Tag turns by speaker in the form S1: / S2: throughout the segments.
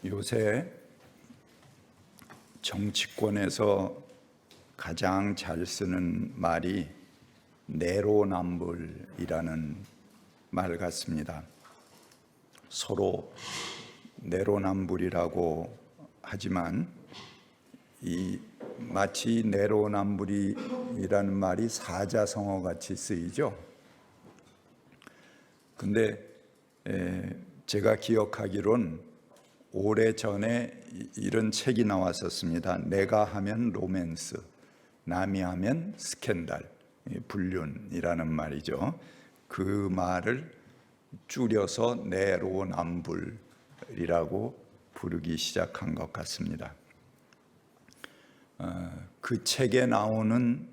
S1: 요새 정치권에서 가장 잘 쓰는 말이 내로남불이라는 말 같습니다. 서로 내로남불이라고 하지만 마치 내로남불이라는 말이 사자성어 같이 쓰이죠. 근데 제가 기억하기론 오래전에 이런 책이 나왔었습니다. 내가 하면 로맨스, 남이 하면 스캔들, 불륜이라는 말이죠. 그 말을 줄여서 내로남불이라고 부르기 시작한 것 같습니다. 그 책에 나오는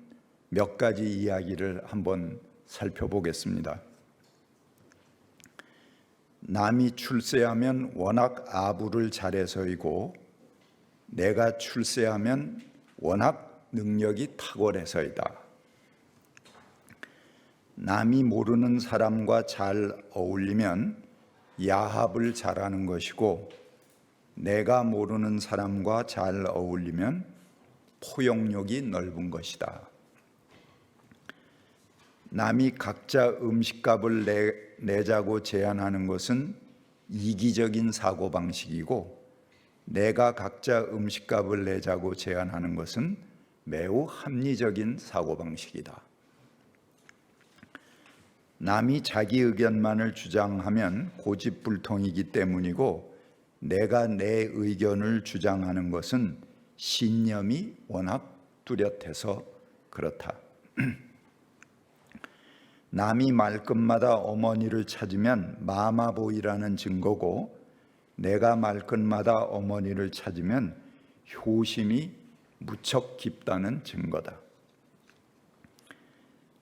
S1: 몇 가지 이야기를 한번 살펴보겠습니다. 남이 출세하면 워낙 아부를 잘해서이고 내가 출세하면 워낙 능력이 탁월해서이다. 남이 모르는 사람과 잘 어울리면 야합을 잘하는 것이고 내가 모르는 사람과 잘 어울리면 포용력이 넓은 것이다. 남이 각자 음식값을 내자고 제안하는 것은 이기적인 사고방식이고 내가 각자 음식값을 내자고 제안하는 것은 매우 합리적인 사고방식이다. 남이 자기 의견만을 주장하면 고집불통이기 때문이고 내가 내 의견을 주장하는 것은 신념이 워낙 뚜렷해서 그렇다. 남이 말끝마다 어머니를 찾으면 마마보이라는 증거고 내가 말끝마다 어머니를 찾으면 효심이 무척 깊다는 증거다.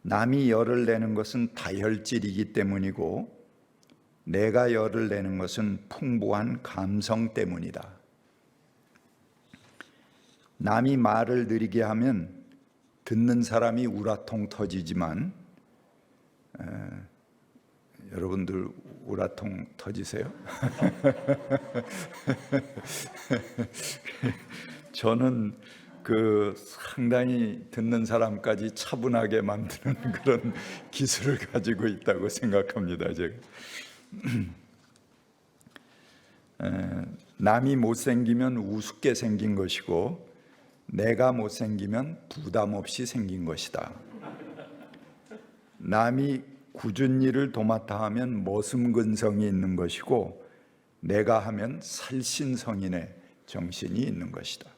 S1: 남이 열을 내는 것은 다혈질이기 때문이고 내가 열을 내는 것은 풍부한 감성 때문이다. 남이 말을 느리게 하면 듣는 사람이 우라통 터지지만 여러분들 우라통 터지세요? 저는 상당히 듣는 사람까지 차분하게 만드는 그런 기술을 가지고 있다고 생각합니다. 제가. 남이 못생기면 우습게 생긴 것이고 내가 못생기면 부담 없이 생긴 것이다. 남이 굳은 일을 도맡아 하면 머슴근성이 있는 것이고 내가 하면 살신성인의 정신이 있는 것이다.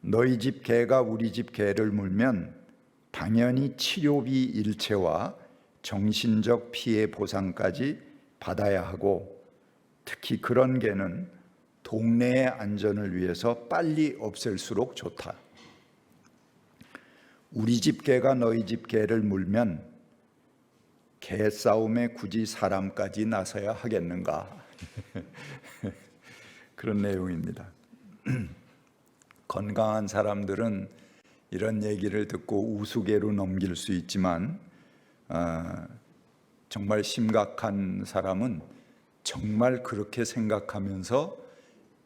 S1: 너희 집 개가 우리 집 개를 물면 당연히 치료비 일체와 정신적 피해 보상까지 받아야 하고 특히 그런 개는 동네의 안전을 위해서 빨리 없앨수록 좋다. 우리 집 개가 너희 집 개를 물면 개 싸움에 굳이 사람까지 나서야 하겠는가? 그런 내용입니다. 건강한 사람들은 이런 얘기를 듣고 우스개로 넘길 수 있지만 정말 심각한 사람은 정말 그렇게 생각하면서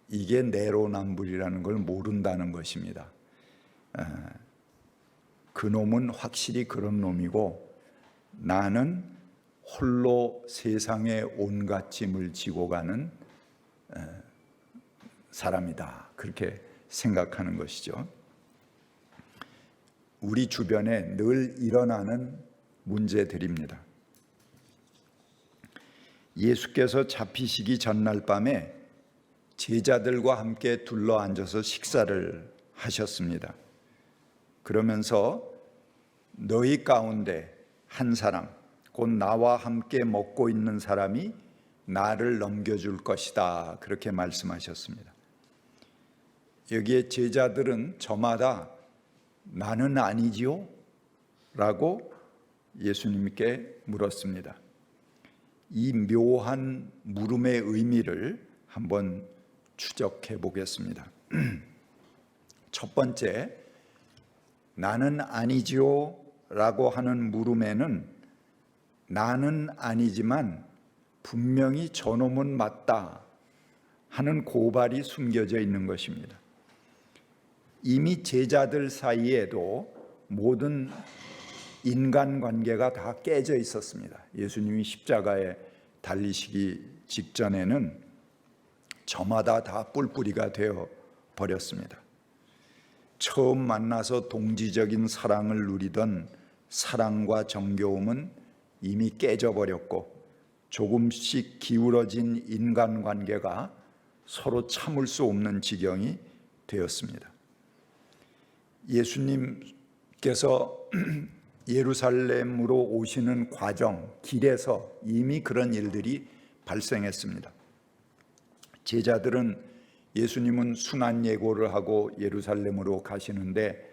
S1: 이게 내로남불이라는 걸 모른다는 것입니다. 그 놈은 확실히 그런 놈이고 나는 홀로 세상의 온갖 짐을 지고 가는 사람이다. 그렇게 생각하는 것이죠. 우리 주변에 늘 일어나는 문제들입니다. 예수께서 잡히시기 전날 밤에 제자들과 함께 둘러앉아서 식사를 하셨습니다. 그러면서 너희 가운데 한 사람, 곧 나와 함께 먹고 있는 사람이 나를 넘겨줄 것이다. 그렇게 말씀하셨습니다. 여기에 제자들은 저마다 나는 아니지요? 라고 예수님께 물었습니다. 이 묘한 물음의 의미를 한번 추적해 보겠습니다. 첫 번째, 나는 아니지요? 라고 하는 물음에는 나는 아니지만 분명히 저놈은 맞다 하는 고발이 숨겨져 있는 것입니다. 이미 제자들 사이에도 모든 인간관계가 다 깨져 있었습니다. 예수님이 십자가에 달리시기 직전에는 저마다 다 뿔뿔이가 되어 버렸습니다. 처음 만나서 동지적인 사랑을 누리던 사랑과 정겨움은 이미 깨져버렸고 조금씩 기울어진 인간관계가 서로 참을 수 없는 지경이 되었습니다. 예수님께서 예루살렘으로 오시는 과정, 길에서 이미 그런 일들이 발생했습니다. 제자들은 예수님은 순환예고를 하고 예루살렘으로 가시는데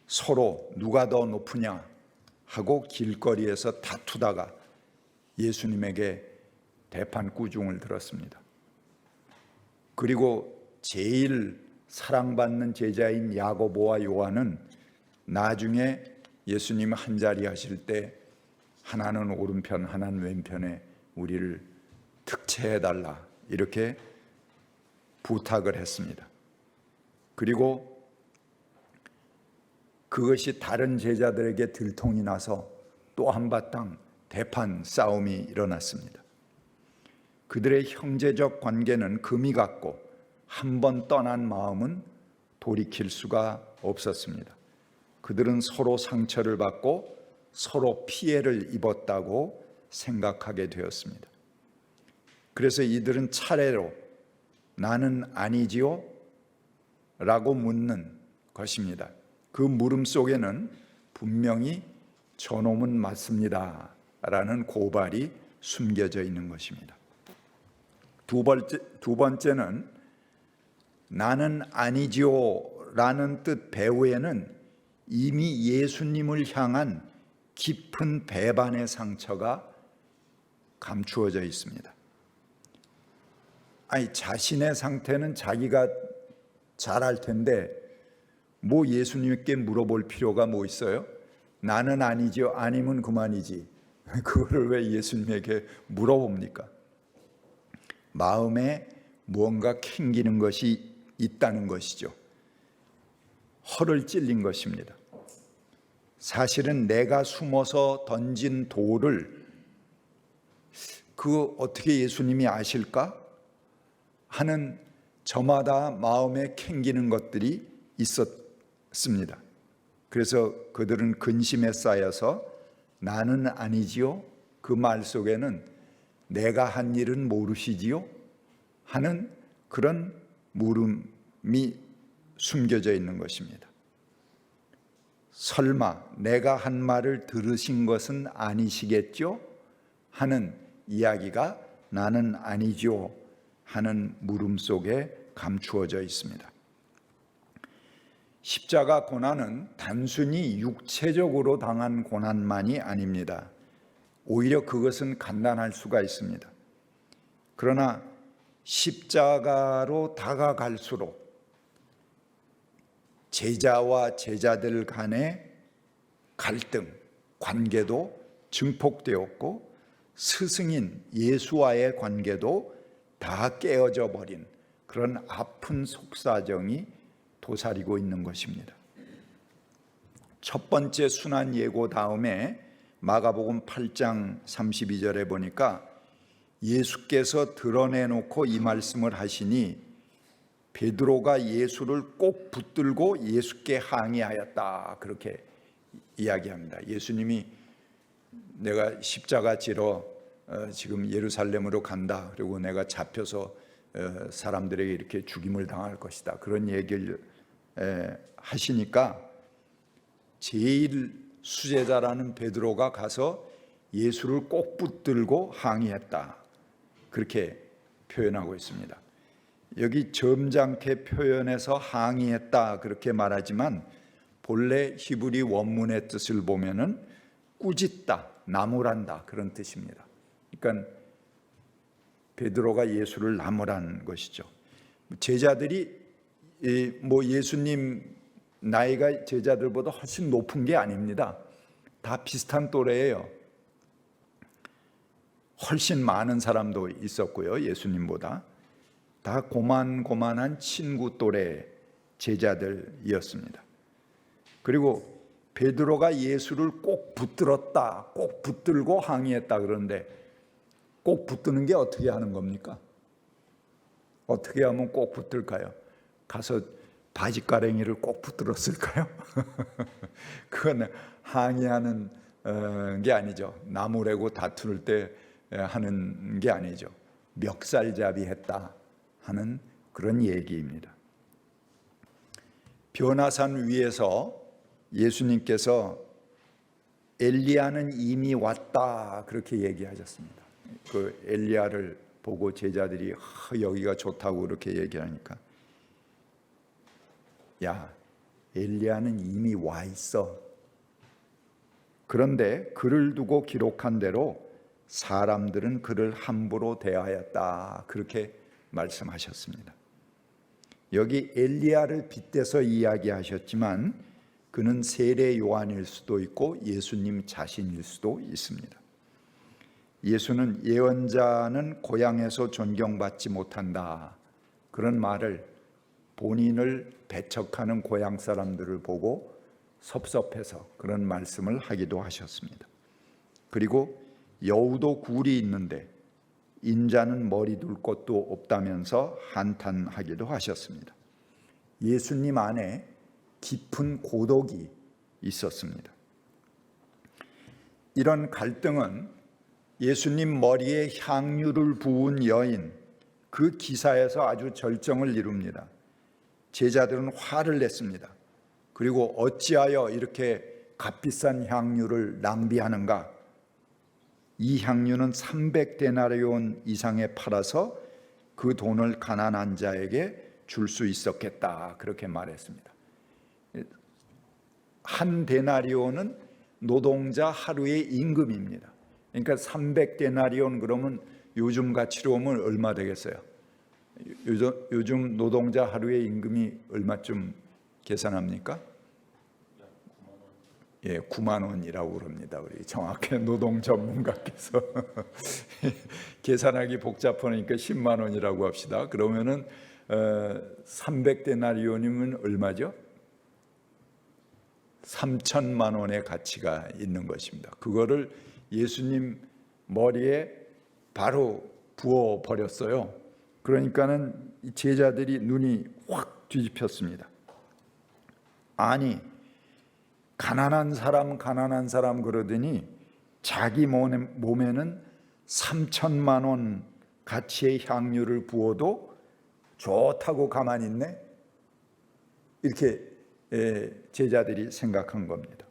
S1: 서로 누가 더 높으냐 하고 길거리에서 다투다가 예수님에게 대판꾸중을 들었습니다. 그리고 제일 사랑받는 제자인 야고보와 요한은 나중에 예수님 한자리 하실 때 하나는 오른편 하나는 왼편에 우리를 특채해달라 이렇게 부탁을 했습니다. 그리고 그것이 다른 제자들에게 들통이 나서 또 한바탕 대판 싸움이 일어났습니다. 그들의 형제적 관계는 금이 갔고 한 번 떠난 마음은 돌이킬 수가 없었습니다. 그들은 서로 상처를 받고 서로 피해를 입었다고 생각하게 되었습니다. 그래서 이들은 차례로 나는 아니지요? 라고 묻는 것입니다. 그 물음 속에는 분명히 저놈은 맞습니다 라는 고발이 숨겨져 있는 것입니다. 두 번째는 나는 아니지요 라는 뜻 배후에는 이미 예수님을 향한 깊은 배반의 상처가 감추어져 있습니다. 아니, 자신의 상태는 자기가 잘 알 텐데 뭐 예수님께 물어볼 필요가 뭐 있어요? 나는 아니지요? 아니면 그만이지. 그거를 왜 예수님에게 물어봅니까? 마음에 무언가 캥기는 것이 있다는 것이죠. 허를 찔린 것입니다. 사실은 내가 숨어서 던진 돌을 그거 어떻게 예수님이 아실까? 하는 저마다 마음에 캥기는 것들이 있었습니다. 그래서 그들은 근심에 쌓여서 나는 아니지요? 그 말 속에는 내가 한 일은 모르시지요? 하는 그런 물음이 숨겨져 있는 것입니다. 설마 내가 한 말을 들으신 것은 아니시겠죠? 하는 이야기가 나는 아니죠 하는 물음 속에 감추어져 있습니다. 십자가 고난은 단순히 육체적으로 당한 고난만이 아닙니다. 오히려 그것은 간단할 수가 있습니다. 그러나 십자가로 다가갈수록 제자와 제자들 간의 갈등, 관계도 증폭되었고 스승인 예수와의 관계도 다 깨어져 버린 그런 아픈 속사정이 도사리고 있는 것입니다. 첫 번째 순환 예고 다음에 마가복음 8장 32절에 보니까 예수께서 드러내놓고 이 말씀을 하시니 베드로가 예수를 꼭 붙들고 예수께 항의하였다. 그렇게 이야기합니다. 예수님이 내가 십자가 지러 지금 예루살렘으로 간다. 그리고 내가 잡혀서 사람들에게 이렇게 죽임을 당할 것이다. 그런 얘기를 하시니까 제일 수제자라는 베드로가 가서 예수를 꼭 붙들고 항의했다. 그렇게 표현하고 있습니다. 여기 점잖게 표현해서 항의했다 그렇게 말하지만 본래 히브리 원문의 뜻을 보면은 꾸짖다, 나무란다 그런 뜻입니다. 그러니까 베드로가 예수를 나무란 것이죠. 제자들이 뭐 예수님 나이가 제자들보다 훨씬 높은 게 아닙니다. 다 비슷한 또래예요. 훨씬 많은 사람도 있었고요, 예수님보다. 다 고만고만한 친구 또래 제자들이었습니다. 그리고 베드로가 예수를 꼭 붙들었다, 꼭 붙들고 항의했다 그러는데 꼭 붙드는 게 어떻게 하는 겁니까? 어떻게 하면 꼭 붙들까요? 가서 바지가랭이를 꼭 붙들었을까요? 그건 항의하는 게 아니죠. 나무래고 다툴 때 하는 게 아니죠. 멱살잡이 했다 하는 그런 얘기입니다. 변화산 위에서 예수님께서 엘리야는 이미 왔다 그렇게 얘기하셨습니다. 그 엘리야를 보고 제자들이 여기가 좋다고 그렇게 얘기하니까 야, 엘리야는 이미 와 있어. 그런데 그를 두고 기록한 대로 사람들은 그를 함부로 대하였다 그렇게 말씀하셨습니다. 여기 엘리야를 빗대서 이야기하셨지만 그는 세례 요한일 수도 있고 예수님 자신일 수도 있습니다. 예수는 예언자는 고향에서 존경받지 못한다 그런 말을 본인을 배척하는 고향 사람들을 보고 섭섭해서 그런 말씀을 하기도 하셨습니다. 그리고 여우도 굴이 있는데 인자는 머리 둘 곳도 없다면서 한탄하기도 하셨습니다. 예수님 안에 깊은 고독이 있었습니다. 이런 갈등은 예수님 머리에 향유를 부은 여인 그 기사에서 아주 절정을 이룹니다. 제자들은 화를 냈습니다. 그리고 어찌하여 이렇게 값비싼 향유를 낭비하는가? 이 향유는 300데나리온 이상에 팔아서 그 돈을 가난한 자에게 줄 수 있었겠다 그렇게 말했습니다. 한 데나리온은 노동자 하루의 임금입니다. 그러니까 300데나리온 그러면 요즘 가치로 하면 얼마 되겠어요? 요즘 노동자 하루의 임금이 얼마쯤 계산합니까? 예, 9만 원이라고 그럽니다. 우리 정확히 노동 전문가께서 계산하기 복잡하니까 10만 원이라고 합시다. 그러면은 300데나리온이면 얼마죠? 3천만 원의 가치가 있는 것입니다. 그거를 예수님 머리에 바로 부어 버렸어요. 그러니까는 제자들이 눈이 확 뒤집혔습니다. 아니, 가난한 사람 그러더니 자기 몸에는 3천만 원 가치의 향유를 부어도 좋다고 가만히 있네? 이렇게 제자들이 생각한 겁니다.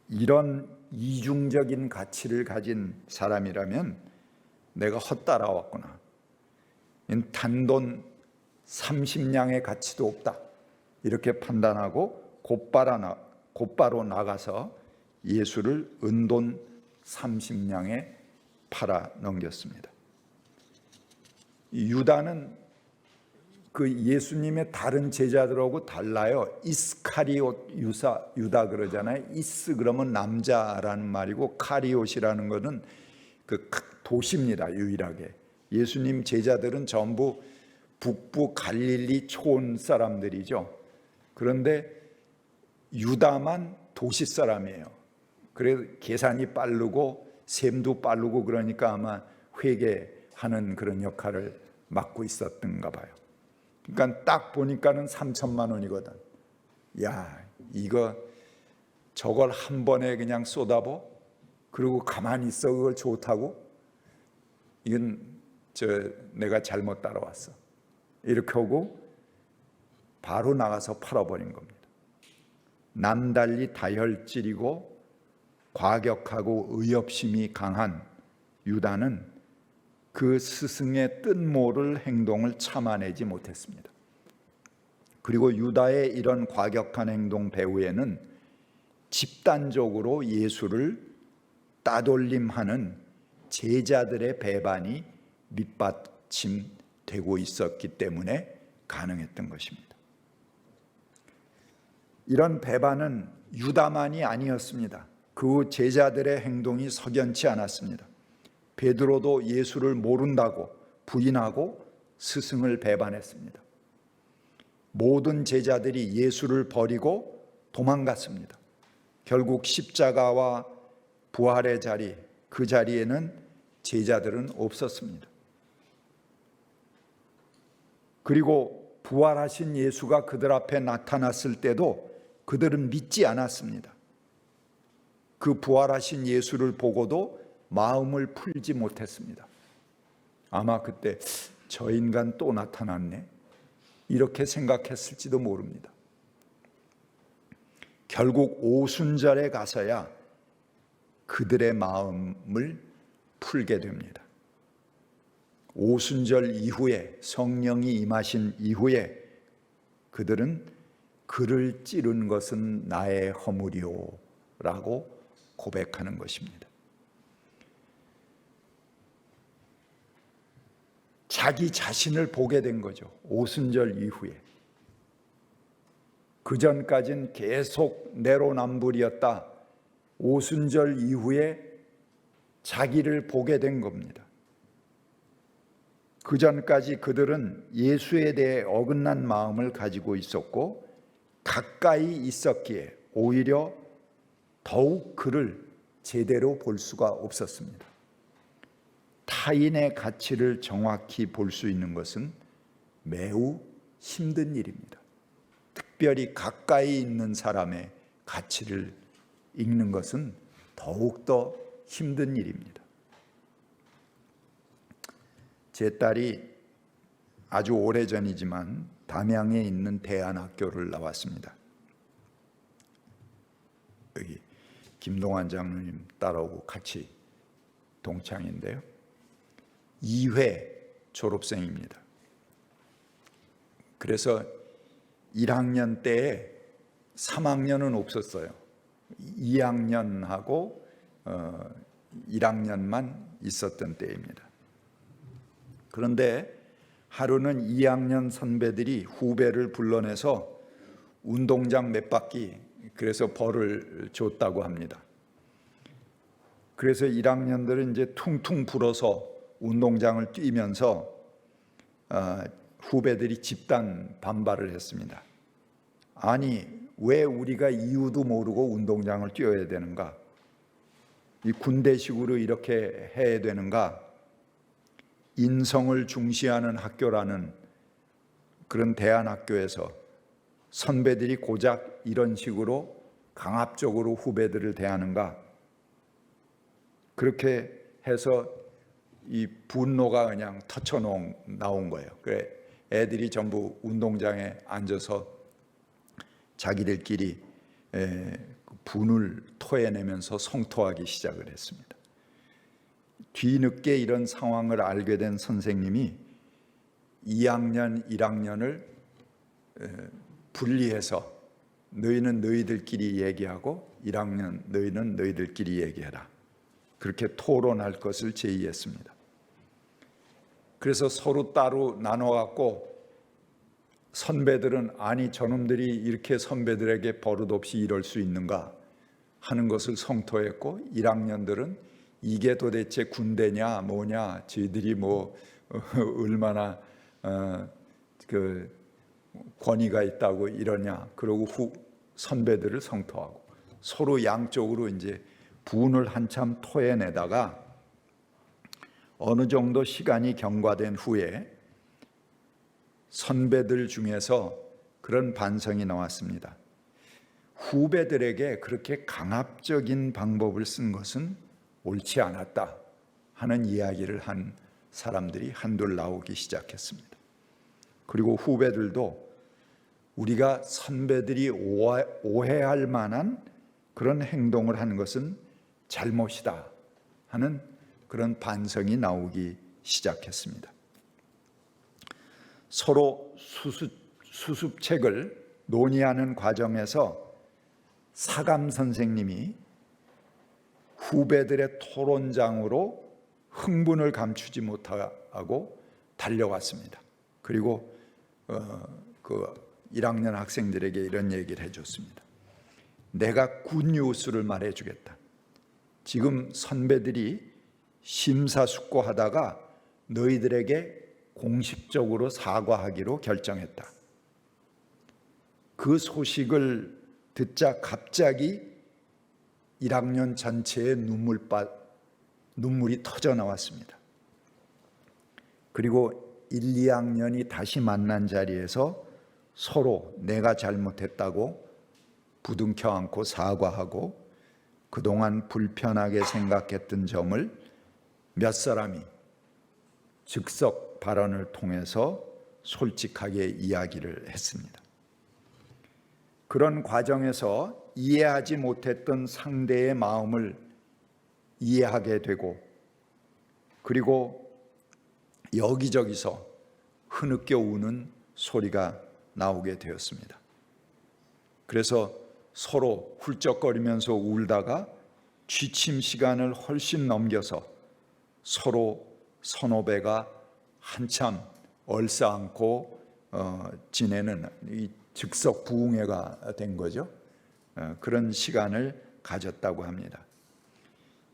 S1: 이런 이중적인 가치를 가진 사람이라면 내가 헛따라왔구나. 단돈 30냥의 가치도 없다. 이렇게 판단하고 곧바로 나가서 예수를 은돈 30냥에 팔아 넘겼습니다. 유다는 그 예수님의 다른 제자들하고 달라요. 이스카리옷 유다 그러잖아요. 이스 그러면 남자라는 말이고 카리옷이라는 것은 그 도시입니다. 유일하게 예수님 제자들은 전부 북부 갈릴리 초원 사람들이죠. 그런데 유다만 도시 사람이에요. 그래서 계산이 빠르고 셈도 빠르고 그러니까 아마 회계하는 그런 역할을 맡고 있었던가 봐요. 그러니까 딱 보니까는 3천만 원이거든. 야, 이거 저걸 한 번에 그냥 쏟아부? 그리고 가만히 있어 그걸 좋다고? 이건 내가 잘못 따라왔어. 이렇게 하고 바로 나가서 팔아버린 겁니다. 남달리 다혈질이고 과격하고 의협심이 강한 유다는 그 스승의 뜻모를 행동을 참아내지 못했습니다. 그리고 유다의 이런 과격한 행동 배후에는 집단적으로 예수를 따돌림하는 제자들의 배반이 밑받침되고 있었기 때문에 가능했던 것입니다. 이런 배반은 유다만이 아니었습니다. 그 제자들의 행동이 석연치 않았습니다. 베드로도 예수를 모른다고 부인하고 스승을 배반했습니다. 모든 제자들이 예수를 버리고 도망갔습니다. 결국 십자가와 부활의 자리, 그 자리에는 제자들은 없었습니다. 그리고 부활하신 예수가 그들 앞에 나타났을 때도 그들은 믿지 않았습니다. 그 부활하신 예수를 보고도 마음을 풀지 못했습니다. 아마 그때 저 인간 또 나타났네, 이렇게 생각했을지도 모릅니다. 결국 오순절에 가서야 그들의 마음을 풀게 됩니다. 오순절 이후에, 성령이 임하신 이후에 그들은 그를 찌른 것은 나의 허물이요 라고 고백하는 것입니다. 자기 자신을 보게 된 거죠. 오순절 이후에. 그 전까지는 계속 내로남불이었다. 오순절 이후에 자기를 보게 된 겁니다. 그 전까지 그들은 예수에 대해 어긋난 마음을 가지고 있었고 가까이 있었기에 오히려 더욱 그를 제대로 볼 수가 없었습니다. 타인의 가치를 정확히 볼 수 있는 것은 매우 힘든 일입니다. 특별히 가까이 있는 사람의 가치를 읽는 것은 더욱더 힘든 일입니다. 제 딸이 아주 오래전이지만 담양에 있는 대안학교를 나왔습니다. 여기 김동환 장로님 딸하고 같이 동창인데요. 2회 졸업생입니다. 그래서 1학년 때에 3학년은 없었어요. 2학년하고 1학년만 있었던 때입니다. 그런데 하루는 2학년 선배들이 후배를 불러내서 운동장 몇 바퀴, 그래서 벌을 줬다고 합니다. 그래서 1학년들은 이제 퉁퉁 불어서 운동장을 뛰면서 후배들이 집단 반발을 했습니다. 아니, 왜 우리가 이유도 모르고 운동장을 뛰어야 되는가? 이 군대식으로 이렇게 해야 되는가? 인성을 중시하는 학교라는 그런 대안학교에서 선배들이 고작 이런 식으로 강압적으로 후배들을 대하는가? 그렇게 해서 이 분노가 그냥 터쳐 나온 거예요. 그래 애들이 전부 운동장에 앉아서 자기들끼리 분을 토해내면서 성토하기 시작을 했습니다. 뒤늦게 이런 상황을 알게 된 선생님이 2학년, 1학년을 분리해서 너희는 너희들끼리 얘기하고 1학년 너희는 너희들끼리 얘기해라. 그렇게 토론할 것을 제의했습니다. 그래서 서로 따로 나눠갖고 선배들은 아니 저놈들이 이렇게 선배들에게 버릇없이 이럴 수 있는가 하는 것을 성토했고 1학년들은 이게 도대체 군대냐 뭐냐 저희들이 뭐 얼마나 그 권위가 있다고 이러냐 그러고 선배들을 성토하고 서로 양쪽으로 이제 분을 한참 토해내다가 어느 정도 시간이 경과된 후에 선배들 중에서 그런 반성이 나왔습니다. 후배들에게 그렇게 강압적인 방법을 쓴 것은 옳지 않았다 하는 이야기를 한 사람들이 한둘 나오기 시작했습니다. 그리고 후배들도 우리가 선배들이 오해할 만한 그런 행동을 하는 것은 잘못이다 하는 그런 반성이 나오기 시작했습니다. 서로 수습책을 논의하는 과정에서 사감 선생님이 후배들의 토론장으로 흥분을 감추지 못하고 달려왔습니다. 그리고 그 1학년 학생들에게 이런 얘기를 해줬습니다. 내가 굿뉴스를 말해주겠다. 지금 선배들이 심사숙고하다가 너희들에게 공식적으로 사과하기로 결정했다. 그 소식을 듣자 갑자기 1학년 전체에 눈물이 터져 나왔습니다. 그리고 1, 2학년이 다시 만난 자리에서 서로 내가 잘못했다고 부둥켜 안고 사과하고 그동안 불편하게 생각했던 점을 몇 사람이 즉석 발언을 통해서 솔직하게 이야기를 했습니다. 그런 과정에서 이해하지 못했던 상대의 마음을 이해하게 되고, 그리고 여기저기서 흐느껴 우는 소리가 나오게 되었습니다. 그래서 서로 훌쩍거리면서 울다가 취침 시간을 훨씬 넘겨서 서로 선후배가 한참 얼싸안고 지내는 이 즉석 부흥회가 된 거죠. 그런 시간을 가졌다고 합니다.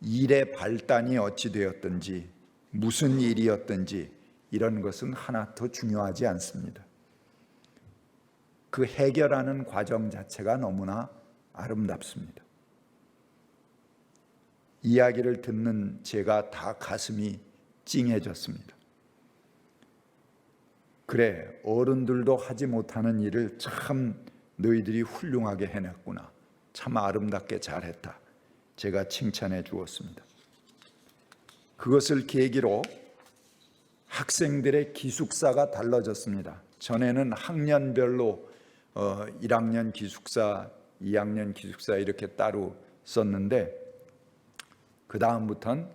S1: 일의 발단이 어찌 되었든지 무슨 일이었든지 이런 것은 하나도 중요하지 않습니다. 그 해결하는 과정 자체가 너무나 아름답습니다. 이야기를 듣는 제가 다 가슴이 찡해졌습니다. 그래, 어른들도 하지 못하는 일을 참 너희들이 훌륭하게 해냈구나. 참 아름답게 잘했다. 제가 칭찬해 주었습니다. 그것을 계기로 학생들의 기숙사가 달라졌습니다. 전에는 학년별로 1학년 기숙사, 2학년 기숙사 이렇게 따로 썼는데 그 다음부터는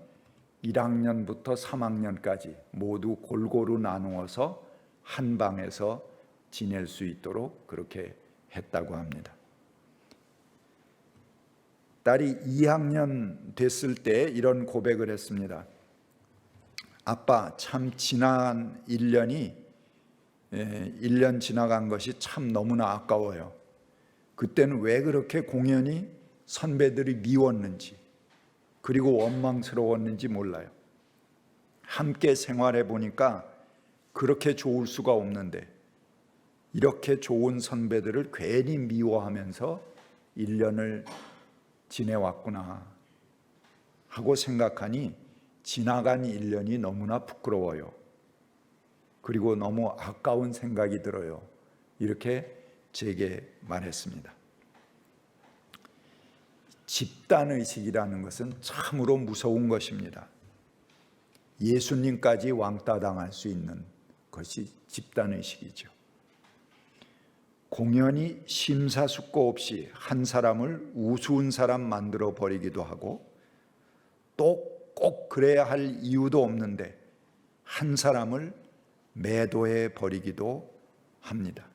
S1: 1학년부터 3학년까지 모두 골고루 나누어서 한 방에서 지낼 수 있도록 그렇게 했다고 합니다. 딸이 2학년 됐을 때 이런 고백을 했습니다. 아빠, 참 지난 1년 지나간 것이 참 너무나 아까워요. 그때는 왜 그렇게 공연히 선배들이 미웠는지 그리고 원망스러웠는지 몰라요. 함께 생활해 보니까 그렇게 좋을 수가 없는데 이렇게 좋은 선배들을 괜히 미워하면서 1년을 지내왔구나 하고 생각하니 지나간 1년이 너무나 부끄러워요. 그리고 너무 아까운 생각이 들어요. 이렇게 제게 말했습니다. 집단의식이라는 것은 참으로 무서운 것입니다. 예수님까지 왕따 당할 수 있는 것이 집단의식이죠. 공연히 심사숙고 없이 한 사람을 우스운 사람 만들어 버리기도 하고 또 꼭 그래야 할 이유도 없는데 한 사람을 매도해 버리기도 합니다.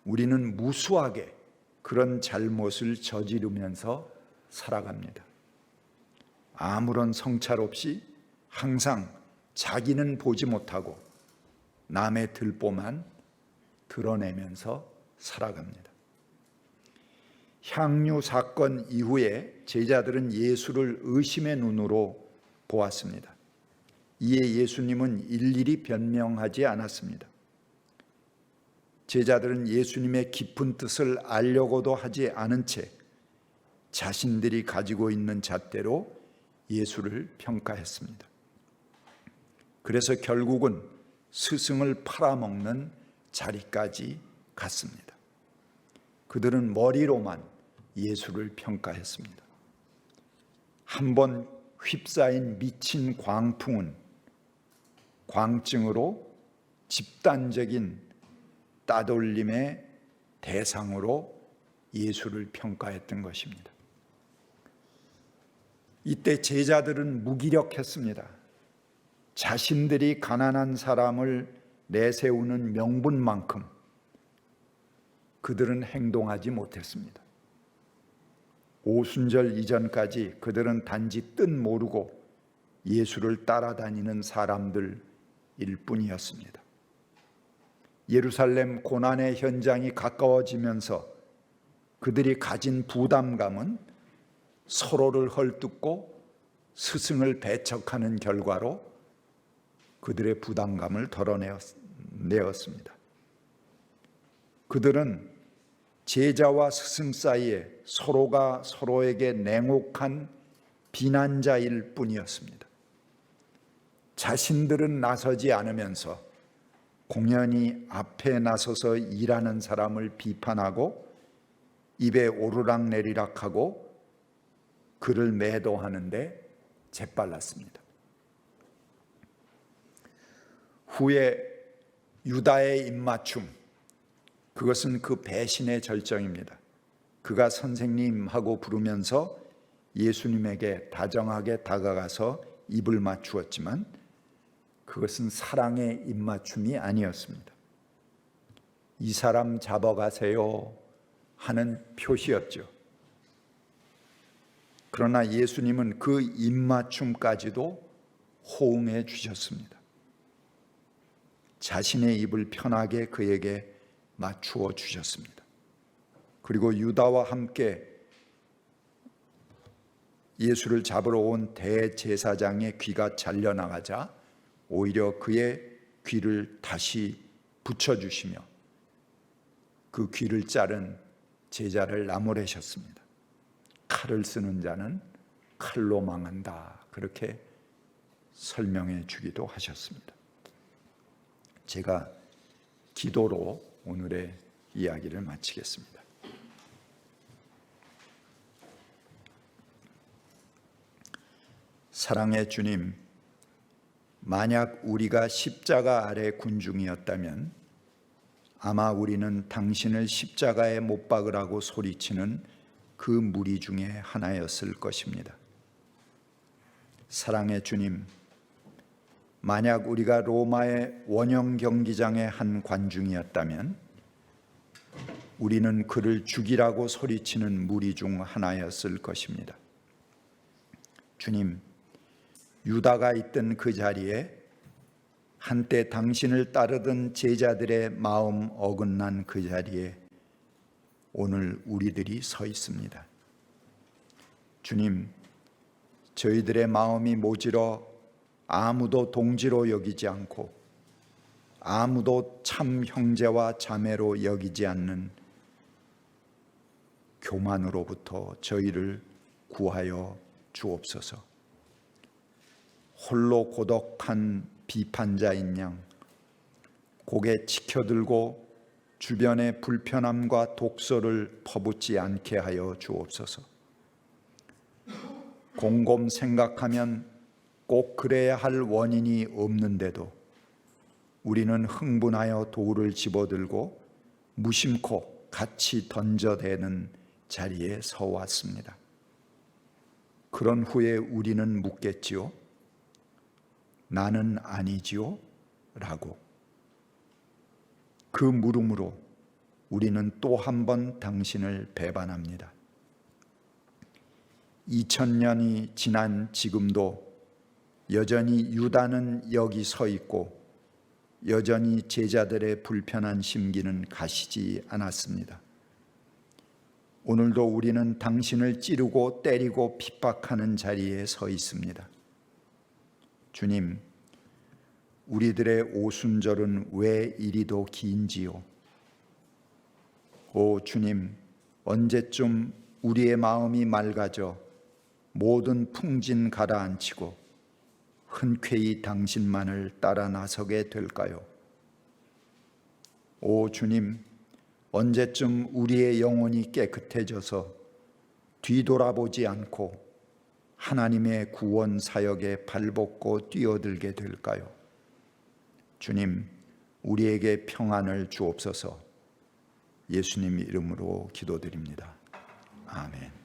S1: 우리는 무수하게 그런 잘못을 저지르면서 살아갑니다. 아무런 성찰 없이 항상 자기는 보지 못하고 남의 들보만 드러내면서 살아갑니다. 향유 사건 이후에 제자들은 예수를 의심의 눈으로 보았습니다. 이에 예수님은 일일이 변명하지 않았습니다. 제자들은 예수님의 깊은 뜻을 알려고도 하지 않은 채 자신들이 가지고 있는 잣대로 예수를 평가했습니다. 그래서 결국은 스승을 팔아먹는 자리까지 갔습니다. 그들은 머리로만 예수를 평가했습니다. 한번 휩싸인 미친 광풍은 광증으로 집단적인 따돌림의 대상으로 예수를 평가했던 것입니다. 이때 제자들은 무기력했습니다. 자신들이 가난한 사람을 내세우는 명분만큼 그들은 행동하지 못했습니다. 오순절 이전까지 그들은 단지 뜻 모르고 예수를 따라다니는 사람들일 뿐이었습니다. 예루살렘 고난의 현장이 가까워지면서 그들이 가진 부담감은 서로를 헐뜯고 스승을 배척하는 결과로 그들의 부담감을 덜어내었습니다. 그들은 제자와 스승 사이에 서로가 서로에게 냉혹한 비난자일 뿐이었습니다. 자신들은 나서지 않으면서 공연히 앞에 나서서 일하는 사람을 비판하고 입에 오르락내리락하고 그를 매도하는데 재빨랐습니다. 후에 유다의 입맞춤, 그것은 그 배신의 절정입니다. 그가 선생님하고 부르면서 예수님에게 다정하게 다가가서 입을 맞추었지만 그것은 사랑의 입맞춤이 아니었습니다. 이 사람 잡아가세요 하는 표시였죠. 그러나 예수님은 그 입맞춤까지도 호응해 주셨습니다. 자신의 입을 편하게 그에게 맞추어 주셨습니다. 그리고 유다와 함께 예수를 잡으러 온 대제사장의 귀가 잘려나가자 오히려 그의 귀를 다시 붙여주시며 그 귀를 자른 제자를 나무라셨습니다. 칼을 쓰는 자는 칼로 망한다, 그렇게 설명해 주기도 하셨습니다. 제가 기도로 오늘의 이야기를 마치겠습니다. 사랑의 주님, 만약 우리가 십자가 아래 군중이었다면 아마 우리는 당신을 십자가에 못 박으라고 소리치는 그 무리 중에 하나였을 것입니다. 사랑의 주님, 만약 우리가 로마의 원형 경기장의 한 관중이었다면 우리는 그를 죽이라고 소리치는 무리 중 하나였을 것입니다. 주님, 유다가 있던 그 자리에 한때 당신을 따르던 제자들의 마음 어긋난 그 자리에 오늘 우리들이 서 있습니다. 주님, 저희들의 마음이 모질어 아무도 동지로 여기지 않고 아무도 참 형제와 자매로 여기지 않는 교만으로부터 저희를 구하여 주옵소서. 홀로 고독한 비판자인 양 고개 치켜들고 주변의 불편함과 독소를 퍼붓지 않게 하여 주옵소서. 곰곰 생각하면 꼭 그래야 할 원인이 없는데도 우리는 흥분하여 돌을 집어들고 무심코 같이 던져대는 자리에 서 왔습니다. 그런 후에 우리는 묻겠지요. 나는 아니지요? 라고. 그 물음으로 우리는 또 한 번 당신을 배반합니다. 2000년이 지난 지금도 여전히 유다는 여기 서 있고 여전히 제자들의 불편한 심기는 가시지 않았습니다. 오늘도 우리는 당신을 찌르고 때리고 핍박하는 자리에 서 있습니다. 주님, 우리들의 오순절은 왜 이리도 긴지요? 오 주님, 언제쯤 우리의 마음이 맑아져 모든 풍진 가라앉히고 흔쾌히 당신만을 따라 나서게 될까요? 오 주님, 언제쯤 우리의 영혼이 깨끗해져서 뒤돌아보지 않고 하나님의 구원 사역에 발벗고 뛰어들게 될까요? 주님, 우리에게 평안을 주옵소서. 예수님 이름으로 기도드립니다. 아멘.